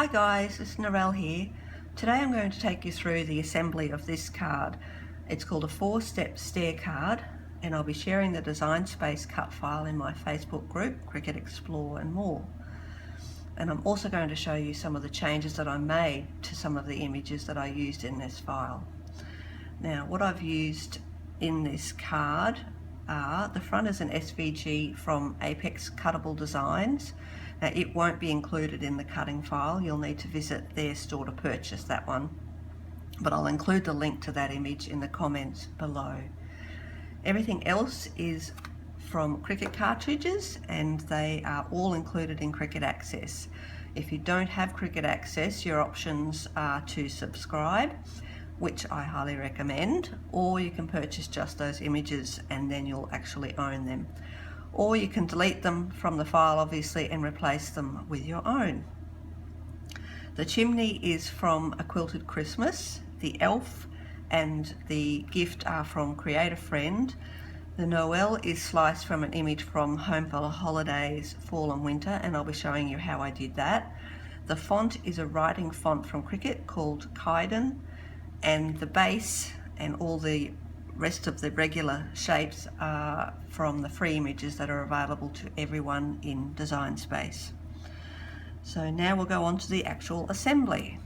Hi guys, it's NOEL here. Today I'm going to take you through the assembly of this card. It's called a 4-step stair card, and I'll be sharing the design space cut file in my Facebook group, Cricut Explore and more. And I'm also going to show you some of the changes that I made to some of the images that I used in this file. Now, what I've used in this card are, the front is an SVG from Apex Cuttable Designs. Now, it won't be included in the cutting file. You'll need to visit their store to purchase that one, but I'll include the link to that image in the comments below. Everything else is from Cricut cartridges, and they are all included in Cricut Access. If you don't have Cricut Access, your options are to subscribe, which I highly recommend, or you can purchase just those images and then you'll actually own them. Or you can delete them from the file, obviously, and replace them with your own. The chimney is from A Quilted Christmas. The elf and the gift are from Create a Friend. The Noel is sliced from an image from Home for Holidays, Fall and Winter, and I'll be showing you how I did that. The font is a writing font from Cricut called Kyden, and the base and all the rest of the regular shapes are from the free images that are available to everyone in Design Space. So now we'll go on to the actual assembly.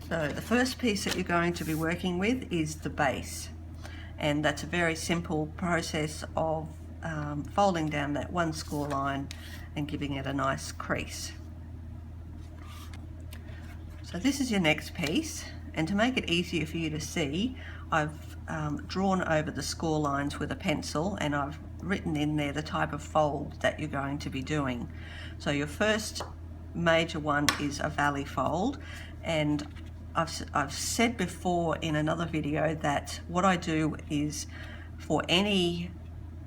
So the first piece that you're going to be working with is the base, and that's a very simple process of folding down that one score line and giving it a nice crease. So this is your next piece, and to make it easier for you to see, I've drawn over the score lines with a pencil, and I've written in there the type of fold that you're going to be doing. So your first major one is a valley fold, and I've said before in another video that what I do is, for any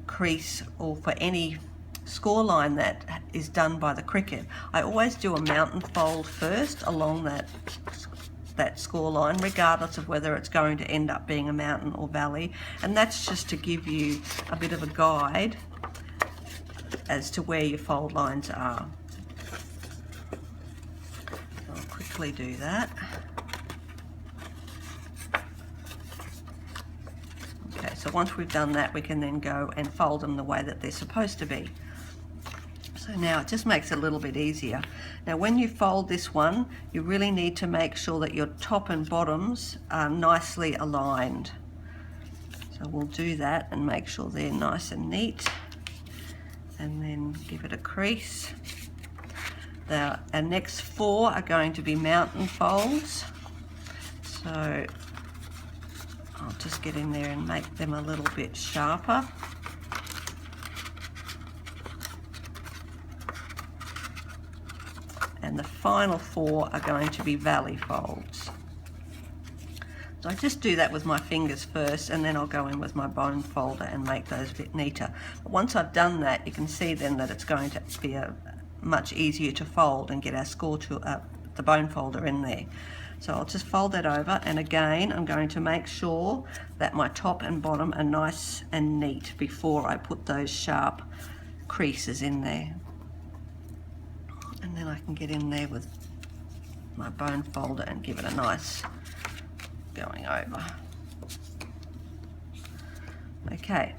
crease or for any score line that is done by the Cricut, I always do a mountain fold first along that score line, regardless of whether it's going to end up being a mountain or valley, and that's just to give you a bit of a guide as to where your fold lines are. I'll quickly do that. Okay, so once we've done that, we can then go and fold them the way that they're supposed to be. So now it just makes it a little bit easier. Now when you fold this one, you really need to make sure that your top and bottoms are nicely aligned. So we'll do that and make sure they're nice and neat, and then give it a crease. Now our next 4 are going to be mountain folds. So I'll just get in there and make them a little bit sharper. And the final 4 are going to be valley folds. So I just do that with my fingers first, and then I'll go in with my bone folder and make those a bit neater. But once I've done that, you can see then that it's going to be much easier to fold and get our score to the bone folder in there. So I'll just fold that over, and again I'm going to make sure that my top and bottom are nice and neat before I put those sharp creases in there. And then I can get in there with my bone folder and give it a nice going over. Okay,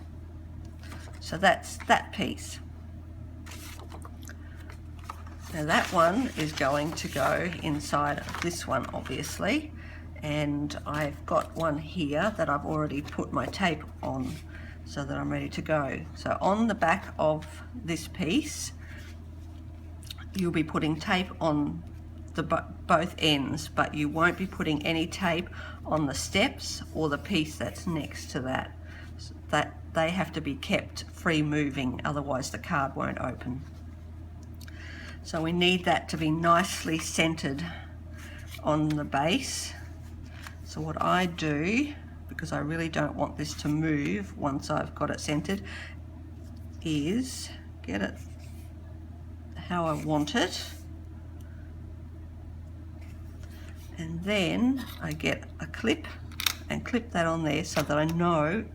so that's that piece. Now that one is going to go inside of this one, obviously, and I've got one here that I've already put my tape on so that I'm ready to go. So on the back of this piece, you'll be putting tape on the both ends, but you won't be putting any tape on the steps or the piece that's next to that. That they have to be kept free moving, otherwise the card won't open. So we need that to be nicely centered on the base. So what I do, because I really don't want this to move once I've got it centered, is get it how I want it, and then I get a clip and clip that on there so that I know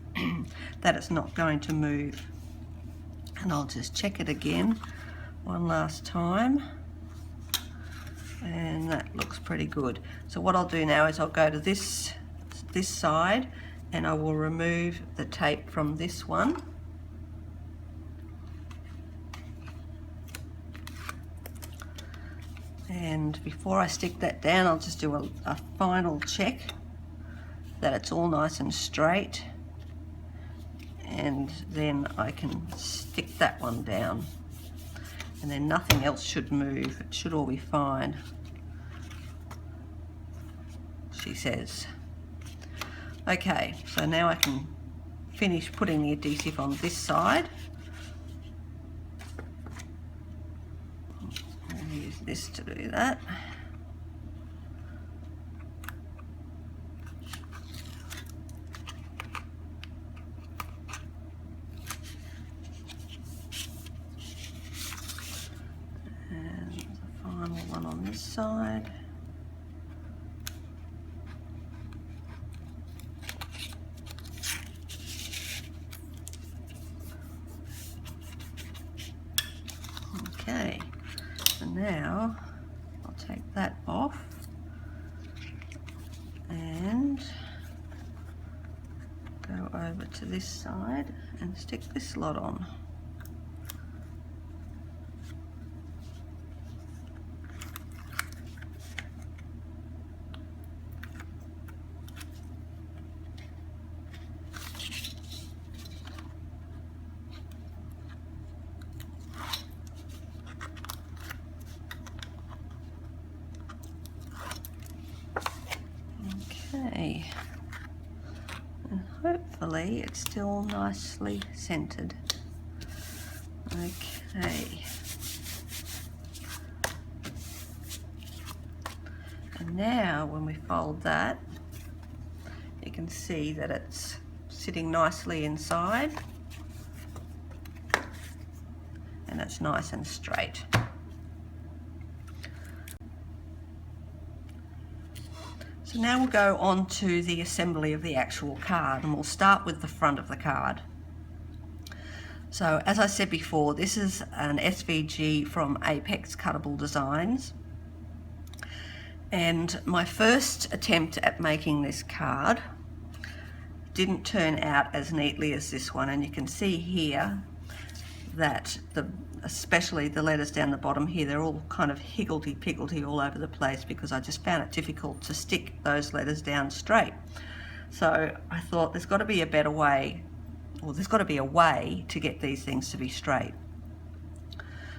that it's not going to move. And I'll just check it again one last time, and that looks pretty good. So what I'll do now is I'll go to this side and I will remove the tape from this one. And before I stick that down, I'll just do a final check that it's all nice and straight, and then I can stick that one down, and then nothing else should move. It should all be fine, she says. Okay, so now I can finish putting the adhesive on this side. I'll use this to do that. And the final one on this side. Okay, so now I'll take that off and go over to this side and stick this lot on. Okay, and hopefully it's still nicely centered. Okay, and now when we fold that, you can see that it's sitting nicely inside and it's nice and straight. So now we'll go on to the assembly of the actual card, and we'll start with the front of the card. So as I said before, this is an SVG from Apex Cuttable Designs, and my first attempt at making this card didn't turn out as neatly as this one, and you can see here that especially the letters down the bottom here, they're all kind of higgledy-piggledy all over the place because I just found it difficult to stick those letters down straight. So I thought there's got to be a better way, or there's got to be a way to get these things to be straight.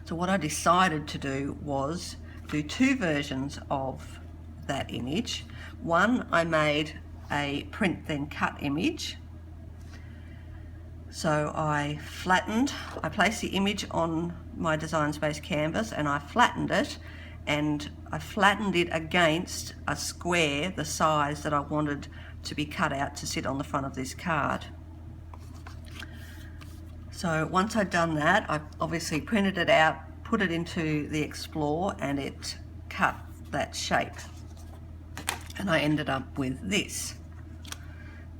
So what I decided to do was do two versions of that image. One, I made a print then cut image. So I placed the image on my Design Space canvas and I flattened it, and I flattened it against a square the size that I wanted to be cut out to sit on the front of this card. So once I'd done that, I obviously printed it out, put it into the Explore, and it cut that shape. And I ended up with this.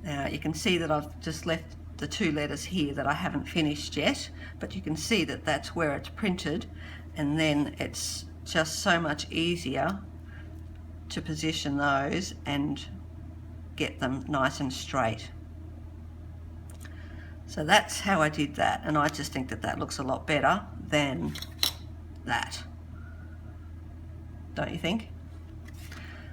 Now you can see that I've just left the two letters here that I haven't finished yet, but you can see that that's where it's printed, and then it's just so much easier to position those and get them nice and straight. So that's how I did that, and I just think that that looks a lot better than that, don't you think?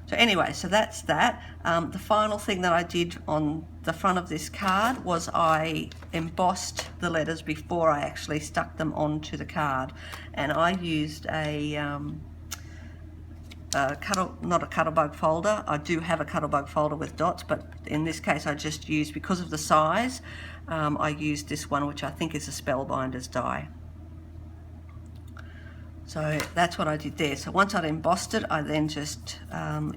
So anyway, so that's that. The final thing that I did on the front of this card was I embossed the letters before I actually stuck them onto the card, and I used not a Cuttlebug folder. I do have a Cuttlebug folder with dots, but in this case I just used, because of the size, I used this one, which I think is a Spellbinders die. So that's what I did there. So once I'd embossed it, I then just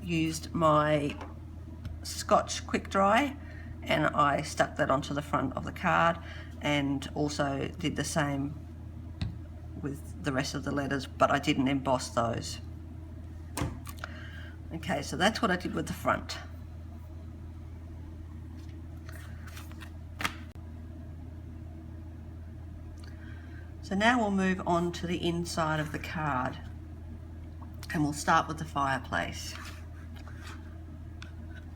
used my Scotch Quick Dry and I stuck that onto the front of the card, and also did the same with the rest of the letters, but I didn't emboss those. Okay, so that's what I did with the front. So now we'll move on to the inside of the card, and we'll start with the fireplace.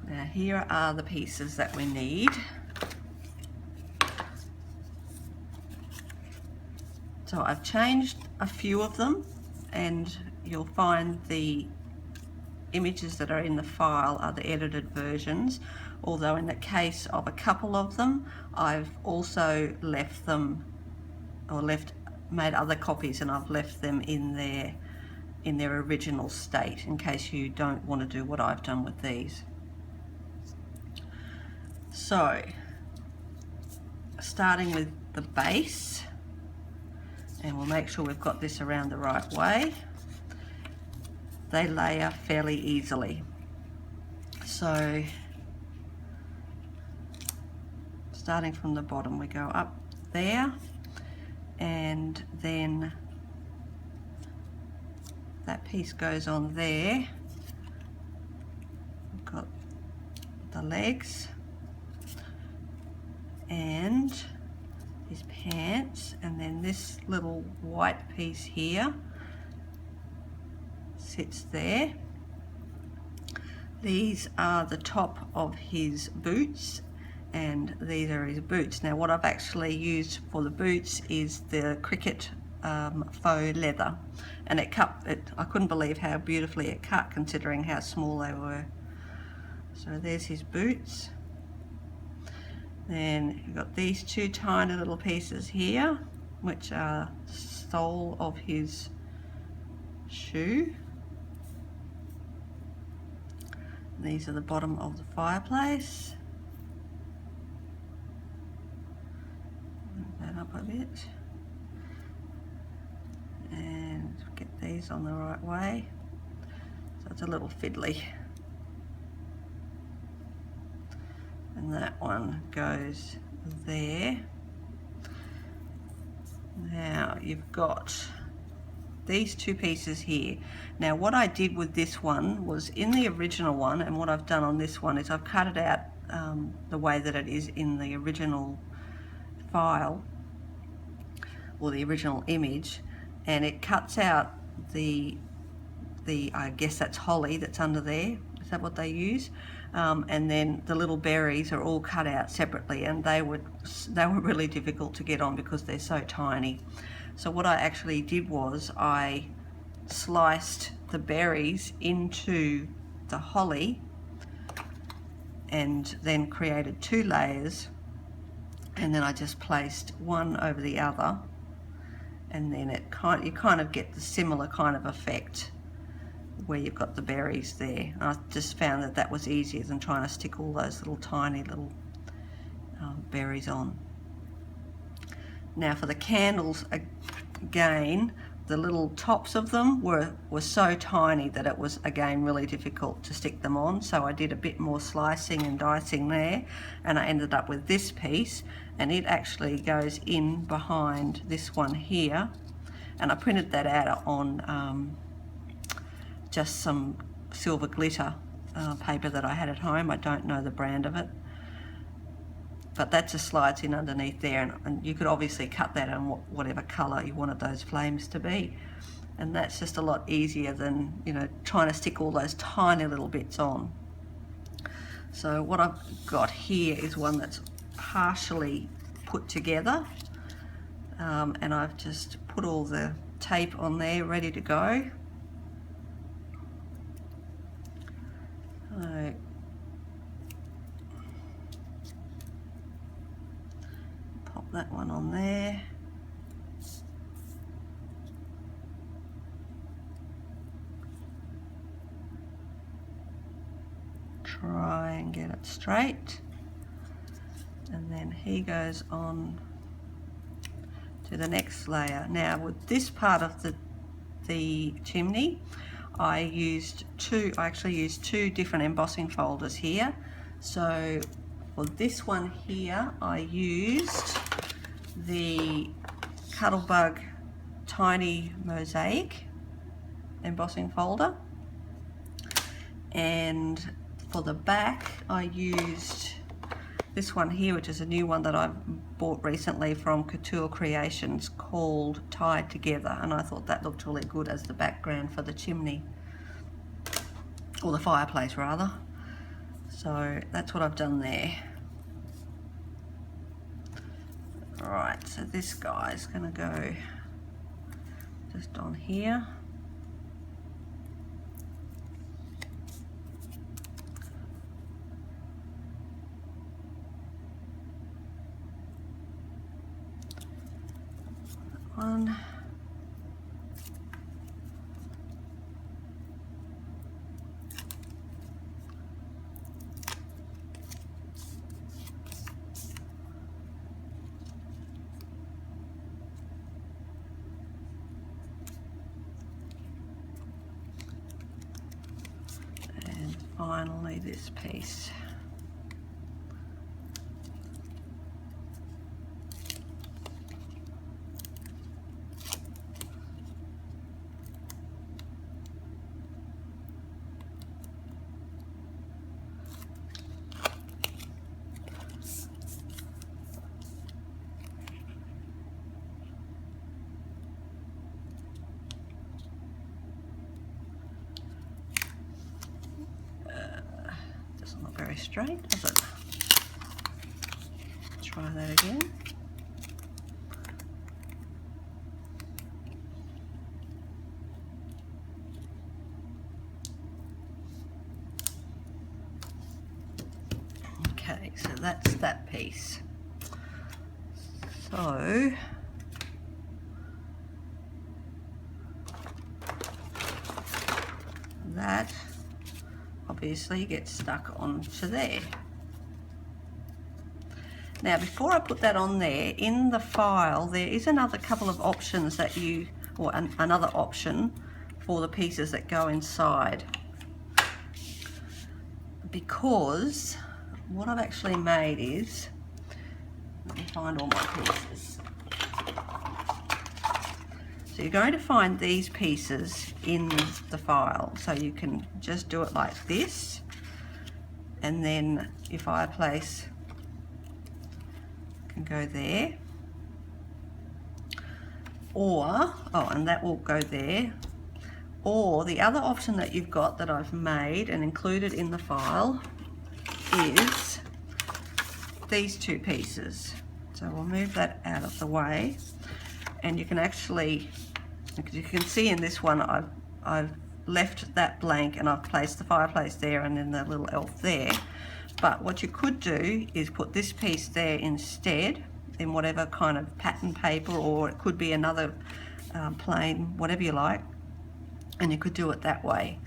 Now here are the pieces that we need. So I've changed a few of them, and you'll find the images that are in the file are the edited versions, although in the case of a couple of them I've also left them, or made other copies, and I've left them in their original state in case you don't want to do what I've done with these. So starting with the base, and we'll make sure we've got this around the right way. They layer fairly easily. So starting from the bottom, we go up there, and then that piece goes on there. We've got the legs and his pants, and then this little white piece here sits there. These are the top of his boots, and these are his boots. Now what I've actually used for the boots is the Cricut faux leather, and I couldn't believe how beautifully it cut considering how small they were. So there's his boots. Then you've got these two tiny little pieces here, which are the sole of his shoe. These are the bottom of the fireplace. Move that up a bit. And get these on the right way. So it's a little fiddly. And that one goes there. Now you've got these two pieces here. Now what I did with this one was in the original one, and what I've done on this one is I've cut it out the way that it is in the original file, or the original image, and it cuts out the I guess that's holly that's under there. Is that what they use? And then the little berries are all cut out separately, and they were really difficult to get on because they're so tiny. So what I actually did was I sliced the berries into the holly, and then created two layers, and then I just placed one over the other, and then you kind of get the similar kind of effect where you've got the berries there. I just found that that was easier than trying to stick all those little tiny little berries on. Now for the candles, again, the little tops of them were so tiny that it was again really difficult to stick them on, so I did a bit more slicing and dicing there, and I ended up with this piece, and it actually goes in behind this one here, and I printed that out on just some silver glitter paper that I had at home. I don't know the brand of it, but that just slides in underneath there, and you could obviously cut that on whatever colour you wanted those flames to be, and that's just a lot easier than, you know, trying to stick all those tiny little bits on. So what I've got here is one that's partially put together, and I've just put all the tape on there ready to go. So pop that one on there. Try and get it straight. And then he goes on to the next layer. Now with this part of the chimney, I actually used two different embossing folders here. So for this one here, I used the Cuttlebug Tiny Mosaic embossing folder, and for the back I used this one here, which is a new one that I've bought recently from Couture Creations called Tied Together, and I thought that looked really good as the background for the chimney, or the fireplace rather. So that's what I've done there. Alright, so this guy's going to go just on here. One. And finally this piece. Doesn't look very straight, does it? Try that again. Okay, so that's that piece. So that obviously gets stuck onto there. Now before I put that on there, in the file there is another couple of options that you, or another option for the pieces that go inside, because what I've actually made is, let me find all my pieces. So you're going to find these pieces in the file, so you can just do it like this, and then your fireplace can go there, or, oh, and that will go there, or the other option that you've got that I've made and included in the file is these two pieces. So we'll move that out of the way, and you can actually, because you can see in this one I've left that blank and I've placed the fireplace there and then the little elf there. But what you could do is put this piece there instead in whatever kind of pattern paper, or it could be another plain, whatever you like, and you could do it that way.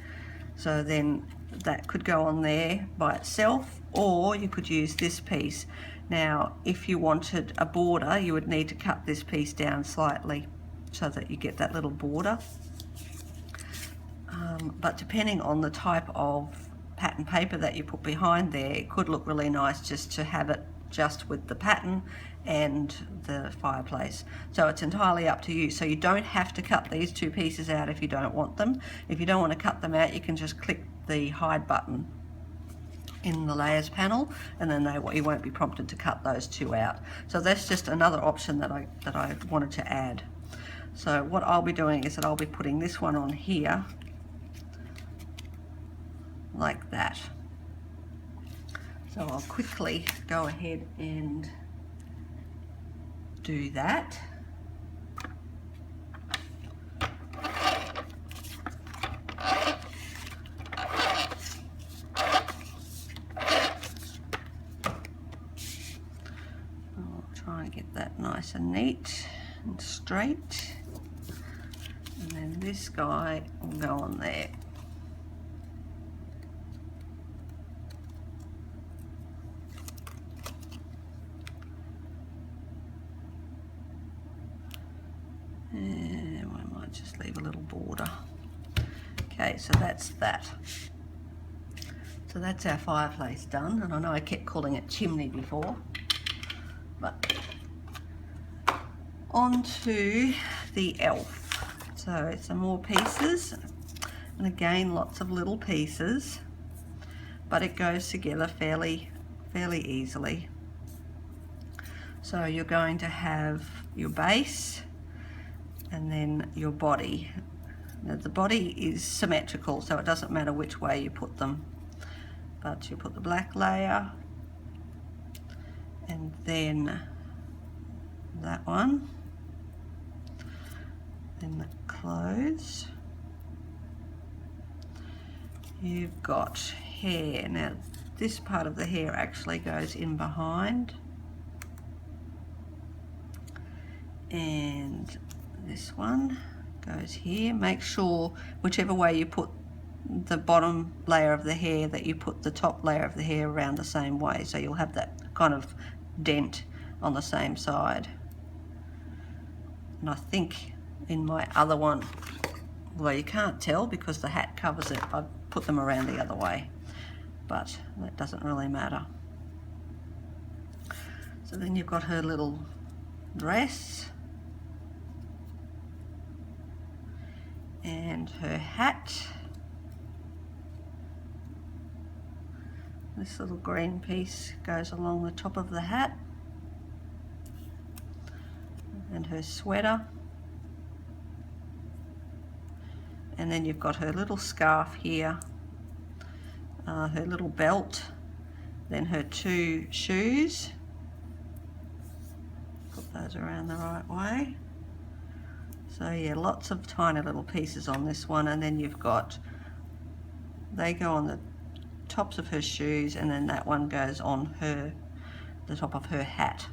So then that could go on there by itself, or you could use this piece. Now if you wanted a border, you would need to cut this piece down slightly so that you get that little border. But depending on the type of pattern paper that you put behind there, it could look really nice just to have it just with the pattern and the fireplace. So it's entirely up to you. So you don't have to cut these two pieces out if you don't want them. If you don't want to cut them out, you can just click the hide button in the layers panel, and then you won't be prompted to cut those two out. So that's just another option that I wanted to add. So what I'll be doing is that I'll be putting this one on here like that. So I'll quickly go ahead and do that. I'll try and get that nice and neat and straight, and then this guy will go on there. And I might just leave a little border. Okay, so that's that. So that's our fireplace done, and I know I kept calling it chimney before, but on to the elf. So some more pieces, and again lots of little pieces, but it goes together fairly easily. So you're going to have your base and then your body. Now the body is symmetrical, so it doesn't matter which way you put them, but you put the black layer and then that one, then the clothes. You've got hair. Now this part of the hair actually goes in behind, and this one goes here. Make sure whichever way you put the bottom layer of the hair that you put the top layer of the hair around the same way, so you'll have that kind of dent on the same side. And I think in my other one, well, you can't tell because the hat covers it, I've put them around the other way, but that doesn't really matter. So then you've got her little dress and her hat. This little green piece goes along the top of the hat, and her sweater, and then you've got her little scarf here, her little belt, then her two shoes. Put those around the right way. So yeah, lots of tiny little pieces on this one, and then you've got, they go on the tops of her shoes, and then that one goes on the top of her hat.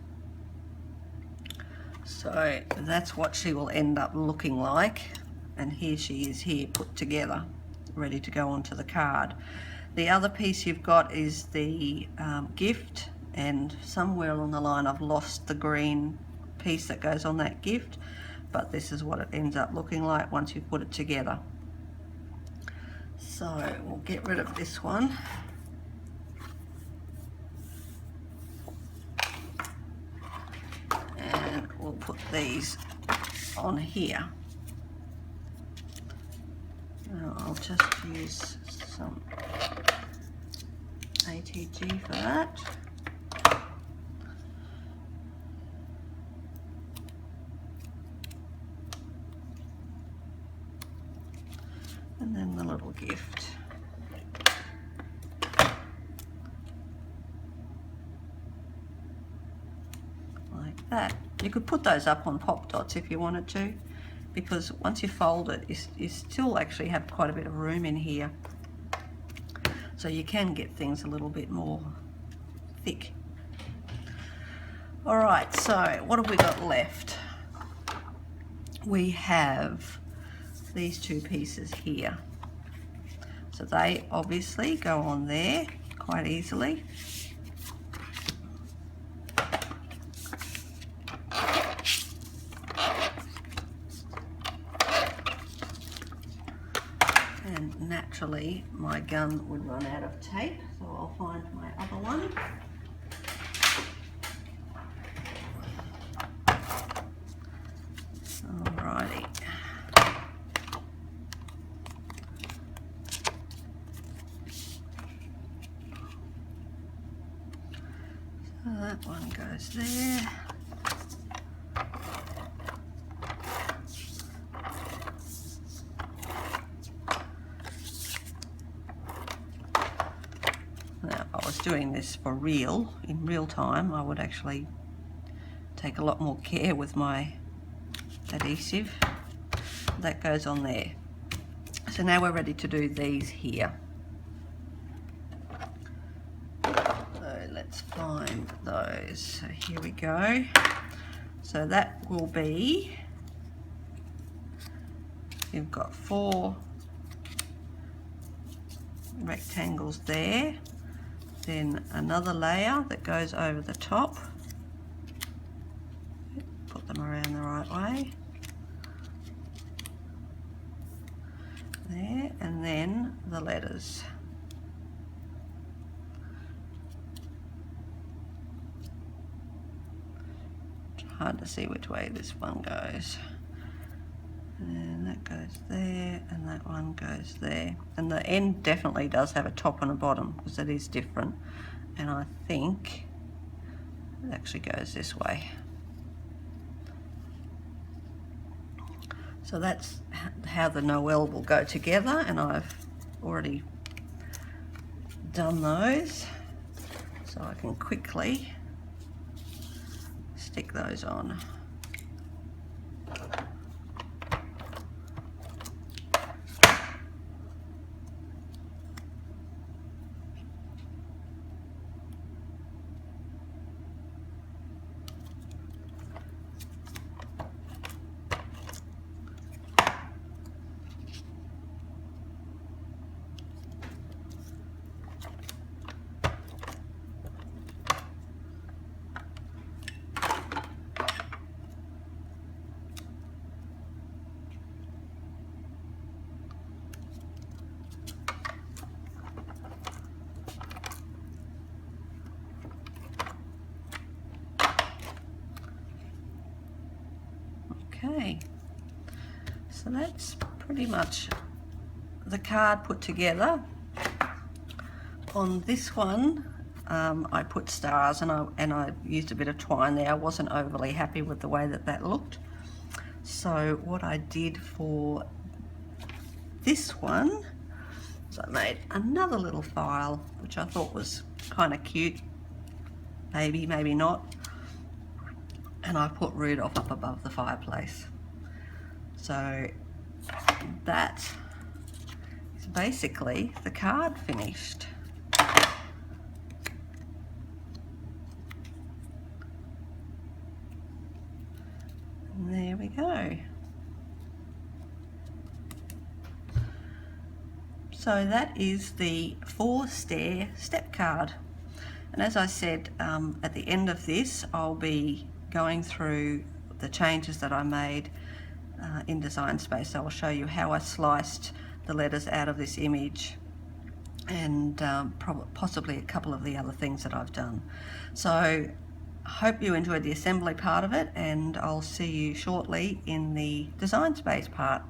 So that's what she will end up looking like, and here she is here put together, ready to go onto the card. The other piece you've got is the gift, and somewhere along the line I've lost the green piece that goes on that gift, but this is what it ends up looking like once you put it together. So we'll get rid of this one. And we'll put these on here. Now I'll just use some ATG for that. And then the little gift. Like that. You could put those up on pop dots if you wanted to, because once you fold it, you still actually have quite a bit of room in here. So you can get things a little bit more thick. All right, so what have we got left? We have these two pieces here. So they obviously go on there quite easily. And naturally my gun would run out of tape, so I'll find my other one. Alrighty. So that one goes there. Now, if I was doing this for real, in real time, I would actually take a lot more care with my adhesive. That goes on there. So now we're ready to do these here. So let's find those. So here we go. So that will be, you've got 4 rectangles there, then another layer that goes over the top. Put them around the right way. There, and then the letters. It's hard to see which way this one goes. And that goes there, and that one goes there. And the end definitely does have a top and a bottom, because it is different. And I think It actually goes this way. So that's how the Noel will go together, and I've already done those, so I can quickly stick those on. Okay, so that's pretty much the card put together. On this one, I put stars and I used a bit of twine there. I wasn't overly happy with the way that looked. So what I did for this one is I made another little file, which I thought was kind of cute, maybe not. And I put Rudolph up above the fireplace. So that is basically the card finished. And there we go. So that is the 4-stair step card. And as I said, at the end of this, I'll be going through the changes that I made in Design Space. So I'll show you how I sliced the letters out of this image, and possibly a couple of the other things that I've done. So I hope you enjoyed the assembly part of it, and I'll see you shortly in the Design Space part.